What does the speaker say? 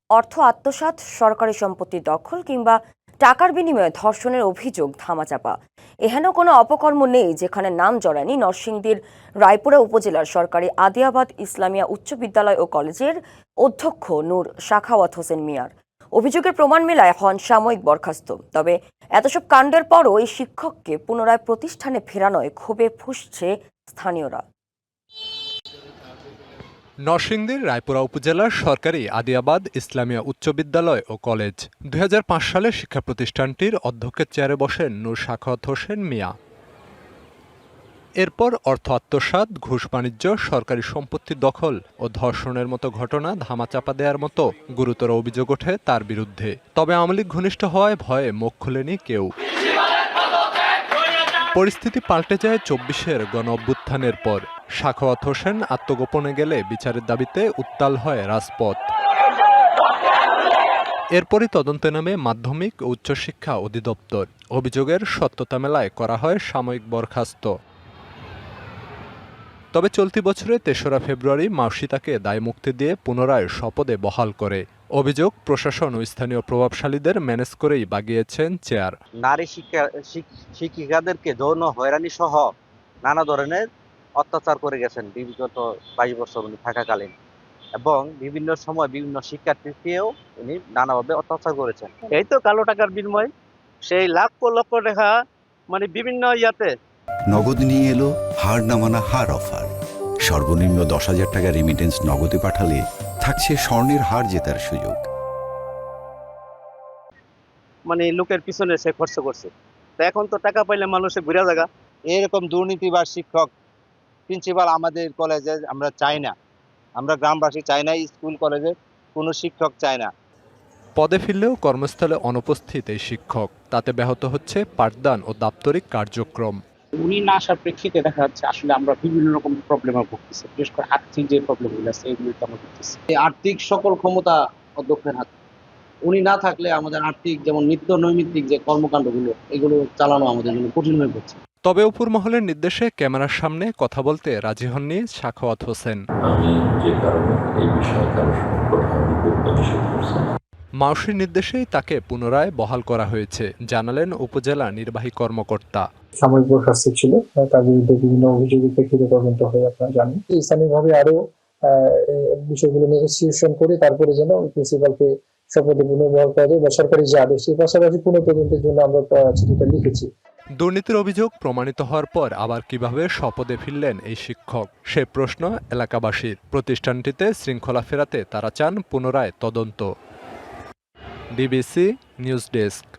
অর্থ আত্মসাৎ, সরকারি সম্পত্তি দখল কিংবা টাকার বিনিময়ে ধর্ষণের অভিযোগ ধামাচাপা। এহেন কোনো অপকর্ম নেই যেখানে নাম জড়ায়নি নরসিংদীর রায়পুরা উপজেলার সরকারি আদিয়াবাদ ইসলামিয়া উচ্চ বিদ্যালয় ও কলেজের অধ্যক্ষ নূর সাখাওয়াত হোসেন মিয়ার। অভিযোগের প্রমাণ মেলায় হন সাময়িক বরখাস্ত। তবে এতসব কাণ্ডের পরও এই শিক্ষককে পুনরায় প্রতিষ্ঠানে ফেরানোয় ক্ষোভে ফুঁসছে স্থানীয়রা। নরসিংদীর রায়পুরা উপজেলার সরকারি আদিয়াবাদ ইসলামিয়া উচ্চ বিদ্যালয় ও কলেজ ২০০৫ সালে শিক্ষা প্রতিষ্ঠানটির অধ্যক্ষের চেয়ারে বসেন নূর সাখাওয়াত হোসেন মিয়া। এরপর অর্থ আত্মসাৎ, ঘুষ বাণিজ্য, সরকারি সম্পত্তি দখল ও ধর্ষণের মতো ঘটনা ধামাচাপা দেওয়ার মতো গুরুতর অভিযোগ ওঠে তার বিরুদ্ধে। তবে আওয়ামী লীগ ঘনিষ্ঠ হওয়ায় ভয়ে মুখ খুলেনি কেউ। পরিস্থিতি পাল্টে যায় ২৪-এর গণ-অভ্যুত্থানের পর। সাখাওয়াত হোসেন আত্মগোপনে গেলে বিচারের দাবিতে উত্তাল হয় রাজপথ। এরপরই তদন্তে নামে মাধ্যমিক ও উচ্চশিক্ষা অধিদপ্তর। অভিযোগের সত্যতা মেলায় করা হয় সাময়িক বরখাস্ত। তবে চলতি বছরে ৩রা ফেব্রুয়ারি মাউসি তাকে দায়মুক্তি দিয়ে পুনরায় শপথে বহাল করে। অভিযোগ, প্রশাসন ও স্থানীয় প্রভাবশালীদের ম্যানেজ করেই বাগিয়েছেন চেয়ার। নারী শিক্ষিকাদেরকে যৌন হয়রানি সহ নানা ধরনের অত্যাচার করে গেছেন বিগত ২২ বছর উনি থাকাকালীন, এবং বিভিন্ন সময় বিভিন্ন শিক্ষার্থীকেও উনি নানাভাবে অত্যাচার করেছেন। এই তো কালো টাকার বিনিময়, সেই লক্ষ লক্ষ টাকা বিভিন্ন ইয়াতে নগদ নিয়ে এলো হার না মানা হার অফার। সর্বনিম্ন ১০,০০০ টাকা রেমিটেন্স নগদে পাঠালে থাকছে স্বর্ণের হার জেতার সুযোগ। লোকের পিছনে সে খরচ করছে, তো এখন তো টাকা পাইলে মানুষে ঘুরে জায়গা। এরকম দুর্নীতিবাজ শিক্ষক প্রিন্সিপাল আমাদের কলেজে আমরা চাই না, আমরা গ্রামবাসী চাই না, স্কুল কলেজে কোনো শিক্ষক চাই না। পদে ফিরলেও কর্মস্থলে অনুপস্থিত এই শিক্ষক, তাতে ব্যাহত হচ্ছে পাঠদান ও দাপ্তরিক কার্যক্রম। উনি না আসার প্রেক্ষিতে দেখা যাচ্ছে আসলে আমরা বিভিন্ন রকম প্রবলেমে ভুগতেছি, বিশেষ করে আর্থিক যে প্রবলেমগুলো আছে এগুলোতে আমরা ভুগতেছি। এই আর্থিক সকল ক্ষমতা অধ্যক্ষের হাতে। উনি না থাকলে আমাদের আর্থিক যেমন নিত্য নৈমিত্তিক যে কর্মকাণ্ডগুলো এগুলো চালানো আমাদের জন্য কঠিন হয়ে পড়ছে। তবে উপর মহলের নির্দেশে ক্যামেরার সামনে কথা বলতে রাজি হননি সাখাওয়াত হোসেন। আমি যে কারণে এই বিষয়ে কারো সঙ্গে কথা বলতে নিষেধ করছি। মাউসির নির্দেশেই তাকে পুনরায় বহাল করা হয়েছে, জানালেন উপজেলা নির্বাহী কর্মকর্তা। সাময়িক বরখাস্ত ছিল, তার বিরুদ্ধে বিভিন্ন অভিযোগের প্রেক্ষিতে তদন্ত হয়ে আপনারা জানেন। স্থানীয়ভাবে আরো বিষয়গুলো নেগোসিয়েশন করে তারপরে যেন প্রিন্সিপালকে শপথে পুনর্বহাল করা যায় বা সরকারি যে আদেশ, এই পাশাপাশি পুনঃতদন্তের জন্য আমরা চিঠিটা লিখেছি। দুর্নীতির অভিযোগ প্রমাণিত হওয়ার পর আবার কিভাবে শপথে ফিরলেন এই শিক্ষক, সে প্রশ্ন এলাকাবাসীর। প্রতিষ্ঠানটিতে শৃঙ্খলা ফেরাতে তারা চান পুনরায় তদন্ত। DBC news desk.